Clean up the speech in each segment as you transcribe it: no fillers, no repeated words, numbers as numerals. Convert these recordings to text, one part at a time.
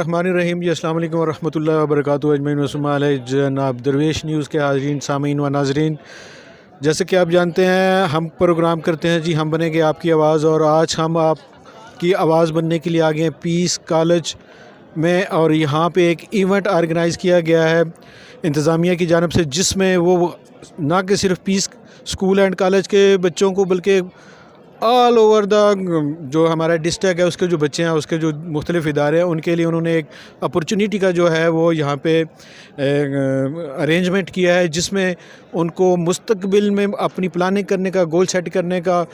الرحمن الرحیم جی، السلام علیکم ورحمۃ اللہ وبرکاتہ۔ اجمعین وسلم علیہ جناب درویش نیوز کے حاضرین، سامعین و ناظرین، جیسے کہ آپ جانتے ہیں ہم پروگرام کرتے ہیں جی ہم بنیں گے آپ کی آواز، اور آج ہم آپ کی آواز بننے کے لیے آگے ہیں پیس کالج میں، اور یہاں پہ ایک ایونٹ آرگنائز کیا گیا ہے انتظامیہ کی جانب سے، جس میں وہ نہ کہ صرف پیس اسکول اینڈ کالج کے بچوں کو بلکہ آل اوور دا جو ہمارا ڈسٹرکٹ ہے اس کے جو بچے ہیں، اس کے جو مختلف ادارے ہیں، ان کے لیے انہوں نے ایک اپرچونیٹی کا جو ہے وہ یہاں پہ ارینجمنٹ کیا ہے، جس میں ان کو مستقبل میں اپنی پلاننگ کرنے کا، گول سیٹ کرنے کا،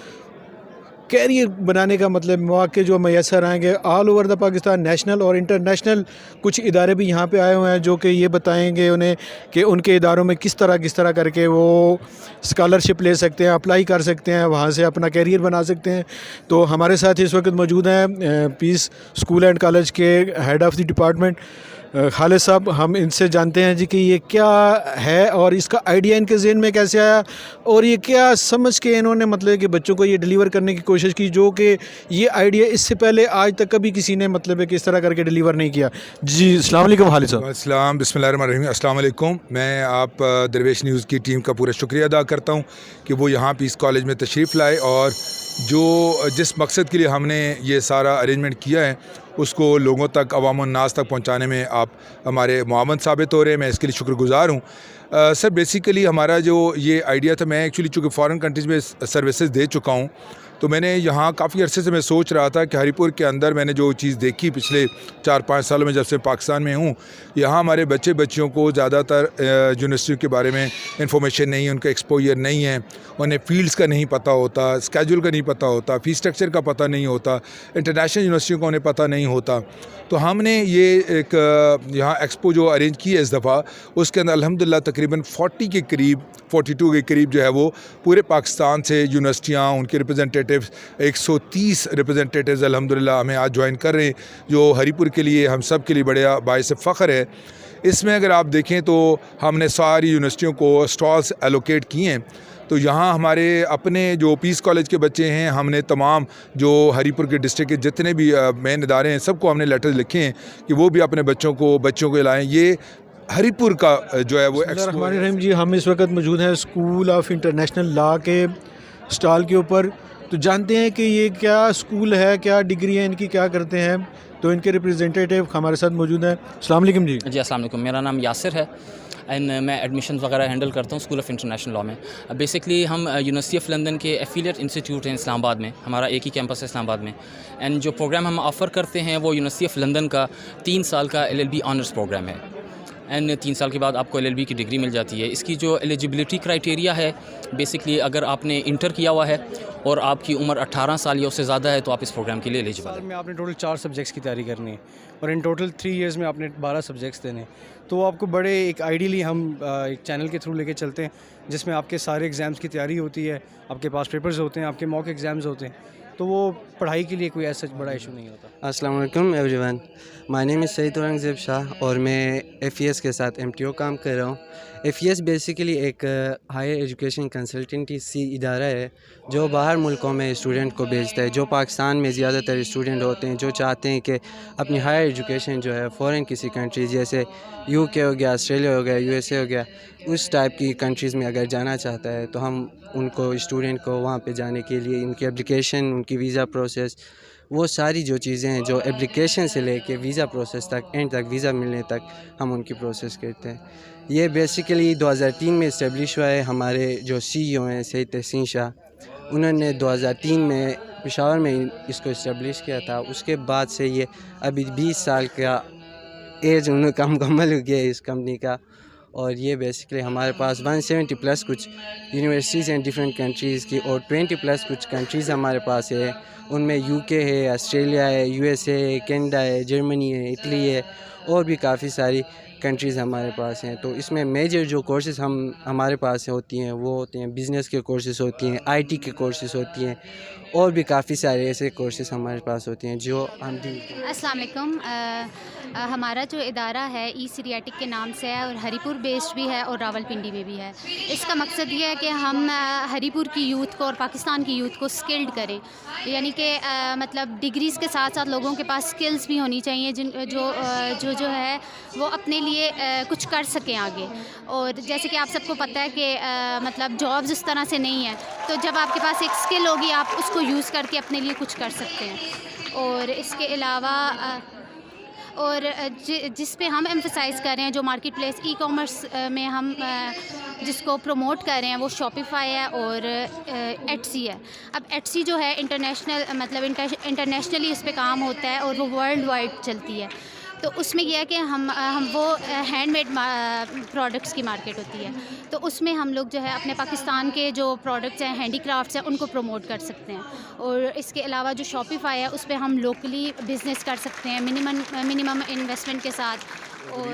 کیریئر بنانے کا مطلب مواقع جو میسر آئیں گے all over the Pakistan, national اور انٹرنیشنل کچھ ادارے بھی یہاں پہ آئے ہوئے ہیں جو کہ یہ بتائیں گے انہیں کہ ان کے اداروں میں کس طرح کر کے وہ اسکالرشپ لے سکتے ہیں، اپلائی کر سکتے ہیں، وہاں سے اپنا کیریئر بنا سکتے ہیں۔ تو ہمارے ساتھ اس وقت موجود ہیں پیس اسکول اینڈ کالج کے ہیڈ آف دی ڈپارٹمنٹ خالد صاحب۔ ہم ان سے جانتے ہیں جی کہ یہ کیا ہے اور اس کا آئیڈیا ان کے ذہن میں کیسے آیا، اور یہ کیا سمجھ کے انہوں نے مطلب کہ بچوں کو یہ ڈیلیور کرنے کی کوشش کی، جو کہ یہ آئیڈیا اس سے پہلے آج تک کبھی کسی نے مطلب ہے کہ اس طرح کر کے ڈیلیور نہیں کیا۔ جی السلام علیکم خالد صاحب۔ السلام، بسم اللہ الرحمن الرحیم، السلام علیکم۔ میں آپ درویش نیوز کی ٹیم کا پورا شکریہ ادا کرتا ہوں کہ وہ یہاں پیس کالج میں تشریف لائے، اور جس مقصد کے لیے ہم نے یہ سارا ارینجمنٹ کیا ہے اس کو لوگوں تک، عوام الناس تک پہنچانے میں آپ ہمارے معاون ثابت ہو رہے ہیں۔ میں اس کے لیے شکر گزار ہوں۔ سر بیسیکلی ہمارا جو یہ آئیڈیا تھا، میں ایکچولی چونکہ فارن کنٹریز میں سروسز دے چکا ہوں، تو میں نے یہاں کافی عرصے سے میں سوچ رہا تھا کہ ہری پور کے اندر میں نے جو چیز دیکھی پچھلے 4-5 سالوں میں جب سے پاکستان میں ہوں، یہاں ہمارے بچیوں کو زیادہ تر یونیورسٹیوں کے بارے میں انفارمیشن نہیں ہے، ان کا ایکسپوجر نہیں ہے، انہیں فیلڈز کا نہیں پتہ ہوتا، اسکیجول کا نہیں پتہ ہوتا، فی اسٹرکچر کا پتہ نہیں ہوتا، انٹرنیشنل یونیورسٹیوں کا انہیں پتہ نہیں ہوتا۔ تو ہم نے یہ ایک یہاں ایکسپو جو ارینج کی ہے اس دفعہ، اس کے اندر الحمدللہ تقریباً 42 کے قریب جو ہے وہ پورے پاکستان سے یونیورسٹیاں، ان کے ریپرزنٹیٹیوز 130 ریپرزنٹیٹیوز الحمدللہ ہمیں آج جوائن کر رہے ہیں، جو ہری پور کے لیے ہم سب کے لیے بڑے باعث فخر ہے۔ اس میں اگر آپ دیکھیں تو ہم نے ساری یونیورسٹیوں کو اسٹالز ایلوکیٹ کیے ہیں۔ تو یہاں ہمارے اپنے جو پیس کالج کے بچے ہیں، ہم نے تمام جو ہری پور کے ڈسٹرکٹ کے جتنے بھی مین ادارے ہیں سب کو ہم نے لیٹرز لکھے ہیں کہ وہ بھی اپنے بچوں کو لائیں۔ یہ ہری پور کا جو ہے وہ الرحمن الرحیم جی، ہم اس وقت موجود ہیں اسکول آف انٹرنیشنل لا کے اسٹال کے اوپر۔ تو جانتے ہیں کہ یہ کیا اسکول ہے، کیا ڈگری ہے ان کی، کیا کرتے ہیں، تو ان کے ریپرزنٹیٹیو ہمارے ساتھ موجود ہیں۔ السلام علیکم جی۔ جی السلام علیکم، میرا نام یاسر ہے اینڈ میں ایڈمیشنز وغیرہ ہینڈل کرتا ہوں اسکول آف انٹرنیشنل لا میں۔ بیسکلی ہم یونیورسٹی آف لندن کے ایفیلیٹ انسٹیٹیوٹ ہیں اسلام آباد میں، ہمارا ایک ہی کیمپس ہے اسلام آباد میں، اینڈ جو پروگرام ہم آفر کرتے ہیں وہ یونیورسٹی آف لندن کا 3 سال کا LLB آنرس پروگرام ہے، اینڈ 3 سال کے بعد آپ کو LLB کی ڈگری مل جاتی ہے۔ اس کی جو ایلیجبلٹی کرائٹیریا ہے، بیسکلی اگر آپ نے انٹر کیا ہوا ہے اور آپ کی عمر 18 سال یا اس سے زیادہ ہے تو آپ اس پروگرام کے لیے ایلیجبل ہیں۔ سال میں آپ نے ٹوٹل 4 سبجیکٹس کی تیاری کرنی ہے، اور ان ٹوٹل 3 ایئرز میں آپ نے 12 سبجیکٹس دینے ہیں۔ تو آپ کو بڑے ایک آئیڈیلی ہم ایک چینل کے تھرو لے کے چلتے ہیں جس میں آپ کے سارے ایگزامس کی تیاری ہوتی ہے، آپ کے پاس پیپرز ہوتے ہیں، آپ کے موک ایگزامز ہوتے ہیں، تو وہ پڑھائی کے لیے کوئی ایسا بڑا ایشو نہیں ہوتا۔ السلام علیکم ایوری ون، مائی نیم از سعید اورنگزیب شاہ، اور میں FES کے ساتھ MTO کام کر رہا ہوں۔ FES بیسیکلی ایک ہائر ایجوکیشن کنسلٹنسی ادارہ ہے جو باہر ملکوں میں اسٹوڈنٹ کو بھیجتا ہے۔ جو پاکستان میں زیادہ تر اسٹوڈنٹ ہوتے ہیں جو چاہتے ہیں کہ اپنی ہائر ایجوکیشن جو ہے فورن کسی کنٹری جیسے UK ہو گیا، آسٹریلیا ہو گیا، USA ہو گیا، اس ٹائپ کی کنٹریز میں اگر جانا چاہتا ہے تو ہم ان کو اسٹوڈنٹ کو وہاں پہ جانے کے لیے ان کی اپلیکیشن، ان کی ویزا پروسیس، وہ ساری جو چیزیں ہیں جو اپلیکیشن سے لے کے ویزا پروسیس تک، اینڈ تک ویزا ملنے تک ہم ان کی پروسیس کرتے ہیں۔ یہ بیسیکلی 2003 میں اسٹیبلش ہوا ہے۔ ہمارے جو CEO ہیں سید تحسین شاہ، انہوں نے 2003 میں پشاور میں اس کو اسٹیبلش کیا تھا۔ اس کے بعد سے یہ ابھی 20 سال کا ایج انہوں کا مکمل ہو گیا ہے اس کمپنی کا، اور یہ بیسیکلی ہمارے پاس 170 پلس کچھ یونیورسٹیز ہیں ڈفرینٹ کنٹریز کی، اور 20 پلس کچھ کنٹریز ہمارے پاس ہے۔ ان میں UK ہے، آسٹریلیا ہے، USA ہے، کینیڈا ہے، جرمنی ہے، اٹلی ہے، اور بھی کافی ساری کنٹریز ہمارے پاس ہیں. تو اس میں میجر جو کورسز ہمارے پاس ہوتی ہیں وہ ہوتے ہیں بزنس کے کورسز ہوتی ہیں, IT کے کورسز ہوتی ہیں, اور بھی کافی سارے ایسے کورسز ہمارے پاس ہوتے ہیں جو ہم السلام علیکم. ہمارا جو ادارہ ہے ای سیریاٹک کے نام سے ہے اور ہری پور بیسڈ بھی ہے اور راول پنڈی میں بھی ہے. اس کا مقصد یہ ہے کہ ہم ہری پور کی یوتھ کو اور پاکستان کی یوتھ کو اسکلڈ کریں, یعنی کہ مطلب ڈگریز کے ساتھ ساتھ لوگوں کے پاس اسکلز بھی ہونی چاہیے جو ہے وہ اپنے لیے کچھ کر سکیں آگے. اور جیسے کہ آپ سب کو پتہ ہے کہ مطلب جابز اس طرح سے نہیں ہیں, تو جب آپ کے پاس ایک اسکل ہوگی آپ اس کو یوز کر کے اپنے لیے کچھ کر سکتے ہیں. اور اس کے علاوہ اور جس پہ ہم ایمفسائز کر رہے ہیں جو مارکیٹ پلیس ای کامرس میں ہم جس کو پروموٹ کر رہے ہیں وہ شاپیفائی ہے اور ایٹسی ہے. اب ایٹسی جو ہے انٹرنیشنلی اس پہ کام ہوتا ہے اور وہ ورلڈ وائڈ چلتی ہے. تو اس میں یہ ہے کہ ہم وہ ہینڈ میڈ پروڈکٹس کی مارکیٹ ہوتی ہے, تو اس میں ہم لوگ جو ہے اپنے پاکستان کے جو پروڈکٹس ہیں ہینڈی کرافٹس ہیں ان کو پروموٹ کر سکتے ہیں. اور اس کے علاوہ جو شاپیفائی ہے اس پہ ہم لوکلی بزنس کر سکتے ہیں منیمم انویسٹمنٹ کے ساتھ. اور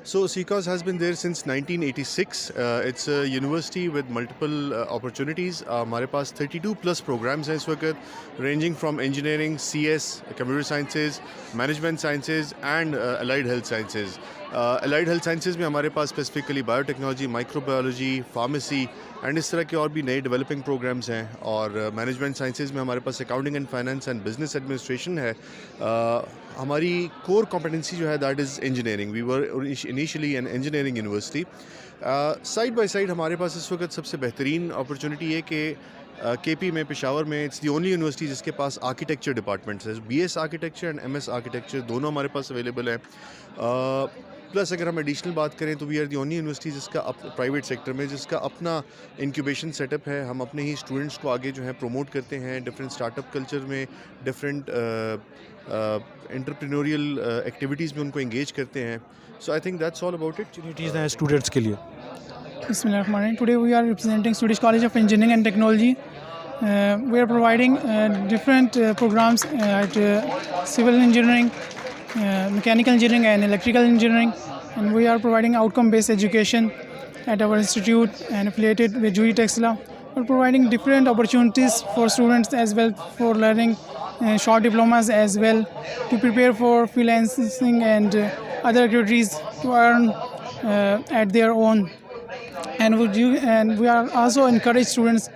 So CCOS has been there since 1986. It's a university with multiple opportunities. ہمارے پاس 32+ programs ہیں اس وقت, ranging from engineering, CS, computer sciences, management sciences and allied health sciences. allied health sciences میں ہمارے پاس specifically biotechnology, microbiology, pharmacy and اس طرح کے اور بھی نئے ڈیولپنگ پروگرامز ہیں. اور مینجمنٹ سائنسز میں ہمارے پاس accounting and finance and business administration ہے. ہماری کور کمپٹنسی جو ہے that is engineering. We were initially an engineering university. Side by side ہمارے پاس اس وقت سب سے بہترین اپرچونیٹی ہے کہ KP میں, پشاور میں, اٹس دی اونلی یونیورسٹی جس کے پاس آرکیٹیکچر ڈپارٹمنٹس ہے. BS architecture and MS architecture دونوں ہمارے پاس اویلیبل ہیں. پلس اگر ہم ایڈیشنل بات کریں تو we are the only university جس کا پرائیویٹ سیکٹر میں جس کا اپنا انکیوبیشن سیٹ اپ ہے. ہم اپنے ہی اسٹوڈنٹس کو آگے جو ہے پروموٹ کرتے ہیں ڈفرینٹ اسٹارٹ اپ کلچر میں, ڈفرینٹ انٹرپرینوریل ایکٹیویٹیز میں ان کو انگیج کرتے ہیں. So I think that's all about it. Opportunities ہیں اسٹوڈنٹس کے لیے. Bismillah ar-Rahman ar-Rahim. Today we are representing Swedish College of Engineering and Technology. We are providing different programs at civil engineering, mechanical engineering and electrical engineering, and we are providing outcome-based education at our institute and affiliated with Juri Texla. We are providing different opportunities for students as well for learning short diplomas as well to prepare for freelancing and other activities to earn at their own. And we are also encourage students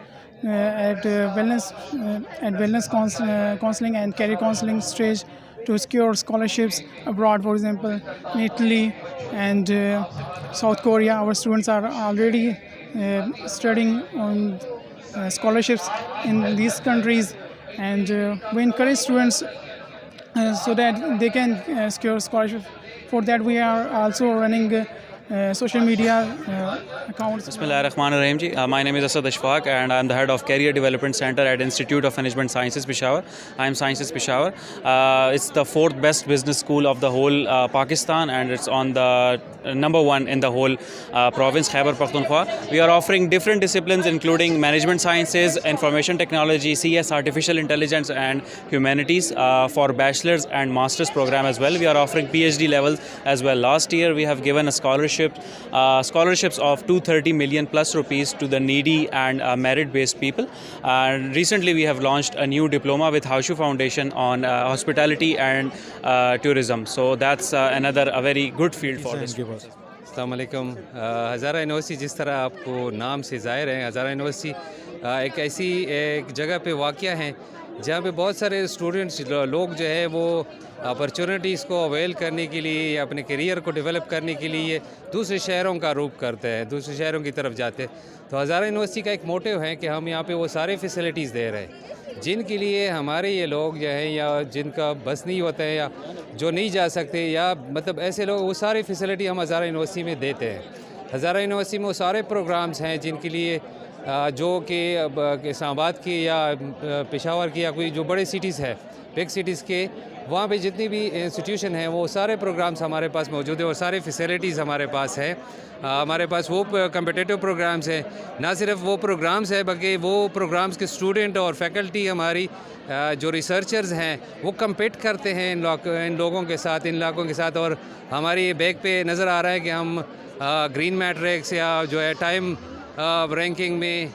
at wellness counseling and career counseling stage to secure scholarships abroad, for example in Italy and South Korea. Our students are already studying on scholarships in these countries, and we encourage students so that they can secure scholarship. For that we are also running social media accounts. Bismillah ar-Rahman ar-Rahim ji. My name is Asad Ashfaq and I am the head of Career Development Center at Institute of Management Sciences Peshawar. I am Sciences Peshawar. It's the 4th best business school of the whole Pakistan, and it's on the number 1 in the whole province Khyber Pakhtunkhwa. We are offering different disciplines including management sciences, information technology, CS, artificial intelligence and humanities for bachelor's and master's program as well. We are offering PhD levels as well. Last year we have given a scholarships of 230 million plus rupees to the needy and merit based people. Recently we have launched a new diploma with Haushu Foundation on hospitality and tourism. So that's another a very good field for this. السلام علیکم. Hazara university جس طرح آپ کو نام سے ظاہر ہے, ہزارہ یونیورسٹی ایک ایسی ایک جگہ پہ واقع ہیں جہاں پہ بہت سارے اسٹوڈنٹس لوگ جو ہے وہ اپرچونیٹیز کو اویل کرنے کے لیے یا اپنے کیریئر کو ڈیولپ کرنے کے لیے دوسرے شہروں کا روخ کرتے ہیں, دوسرے شہروں کی طرف جاتے ہیں. تو ہزارہ یونیورسٹی کا ایک موٹیو ہے کہ ہم یہاں پہ وہ سارے فیسلٹیز دے رہے ہیں جن کے لیے ہمارے یہ لوگ جو ہیں یا جن کا بس نہیں ہوتا ہے یا جو نہیں جا سکتے یا مطلب ایسے لوگ, وہ ساری فیسلٹی ہم ہزارہ یونیورسٹی میں دیتے ہیں. ہزارہ یونیورسٹی میں وہ سارے پروگرامز ہیں جن کے لیے جو کہ اسلام آباد کی یا پشاور کی یا کوئی جو بڑے سٹیز ہے, بگ سٹیز کے, وہاں پہ جتنی بھی انسٹیٹیوشن ہیں وہ سارے پروگرامز ہمارے پاس موجود ہیں اور سارے فیسیلیٹیز ہمارے پاس ہے. ہمارے پاس وہ کمپٹیٹیو پروگرامز ہیں, نہ صرف وہ پروگرامز ہیں بلکہ وہ پروگرامز کے اسٹوڈنٹ اور فیکلٹی ہماری جو ریسرچرز ہیں وہ کمپیٹ کرتے ہیں ان لوگوں کے ساتھ, ان علاقوں کے ساتھ. اور ہماری بیک پہ نظر آ رہا ہے کہ ہم گرین میٹرکس یا جو ہے ٹائم رینکنگ میں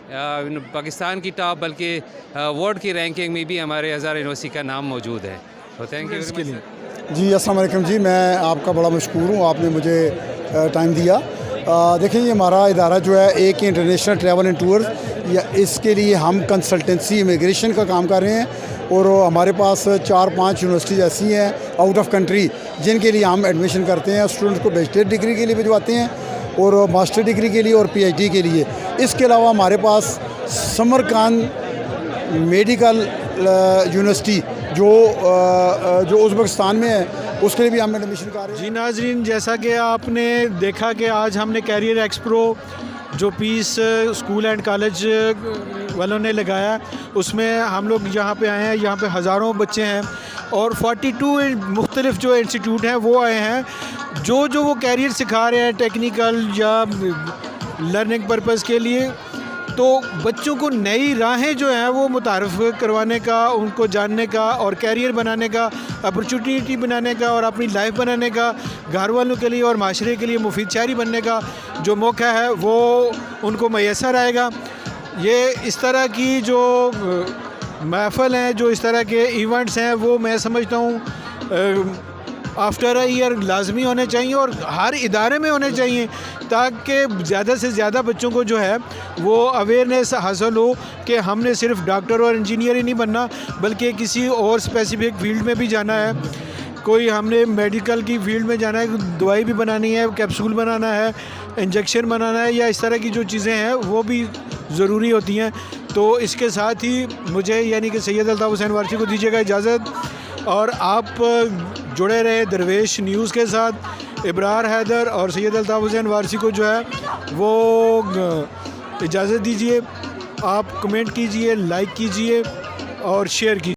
پاکستان کی ٹاپ بلکہ ورلڈ کی رینکنگ میں بھی ہمارے ہزارہ یونیورسٹی کا نام موجود ہے. تو تھینک یو اس کے لیے. جی السلام علیکم جی, میں آپ کا بڑا مشکور ہوں, آپ نے مجھے ٹائم دیا. دیکھیں یہ ہمارا ادارہ جو ہے ایک انٹرنیشنل ٹریول اینڈ ٹور, اس کے لیے ہم کنسلٹنسی امیگریشن کا کام کر رہے ہیں اور ہمارے پاس 4-5 یونیورسٹیز ایسی ہیں آؤٹ آف کنٹری جن کے لیے ہم ایڈمیشن کرتے ہیں. اسٹوڈنٹس کو بیچلر ڈگری کے لیے بھجواتے ہیں اور ماسٹر ڈگری کے لیے اور پی ایچ ڈی کے لیے. اس کے علاوہ ہمارے پاس سمرکان میڈیکل یونیورسٹی جو ازبکستان میں ہے اس کے لیے بھی ہم ایڈمیشن کر رہے ہیں. جی ناظرین, جیسا کہ آپ نے دیکھا کہ آج ہم نے کیریئر ایکسپرو جو پیس اسکول اینڈ کالج والوں نے لگایا, اس میں ہم لوگ یہاں پہ آئے ہیں. یہاں پہ ہزاروں بچے ہیں اور 42 مختلف جو انسٹیٹیوٹ ہیں وہ آئے ہیں جو وہ کیریئر سکھا رہے ہیں ٹیکنیکل یا لرننگ پرپز کے لیے. تو بچوں کو نئی راہیں جو ہیں وہ متعارف کروانے کا, ان کو جاننے کا اور کیریئر بنانے کا, اپرچونیٹی بنانے کا اور اپنی لائف بنانے کا, گھر والوں کے لیے اور معاشرے کے لیے مفید شہری بننے کا جو موقع ہے وہ ان کو میسر آئے گا. یہ اس طرح کی جو محفل ہیں, جو اس طرح کے ایونٹس ہیں, وہ میں سمجھتا ہوں آفٹر اے ایئر لازمی ہونے چاہیے اور ہر ادارے میں ہونے چاہیے تاکہ زیادہ سے زیادہ بچوں کو جو ہے وہ اویئرنیس حاصل ہو کہ ہم نے صرف ڈاکٹر اور انجینئر ہی نہیں بننا بلکہ کسی اور اسپیسیفک فیلڈ میں بھی جانا ہے. کوئی ہم نے میڈیکل کی فیلڈ میں جانا ہے, دوائی بھی بنانی ہے, کیپسول بنانا ہے, انجیکشن بنانا ہے, یا اس طرح کی جو چیزیں ہیں وہ بھی ضروری ہوتی ہیں. تو اس کے ساتھ ہی مجھے یعنی کہ سید الطاف حسین وارثی کو دیجیے گا اجازت, اور آپ جڑے رہے درویش نیوز کے ساتھ. ابرار حیدر اور سید الطاف حسین وارثی کو جو ہے وہ اجازت دیجیے. آپ کمنٹ کیجیے, لائک کیجیے اور شیئر کیجیے.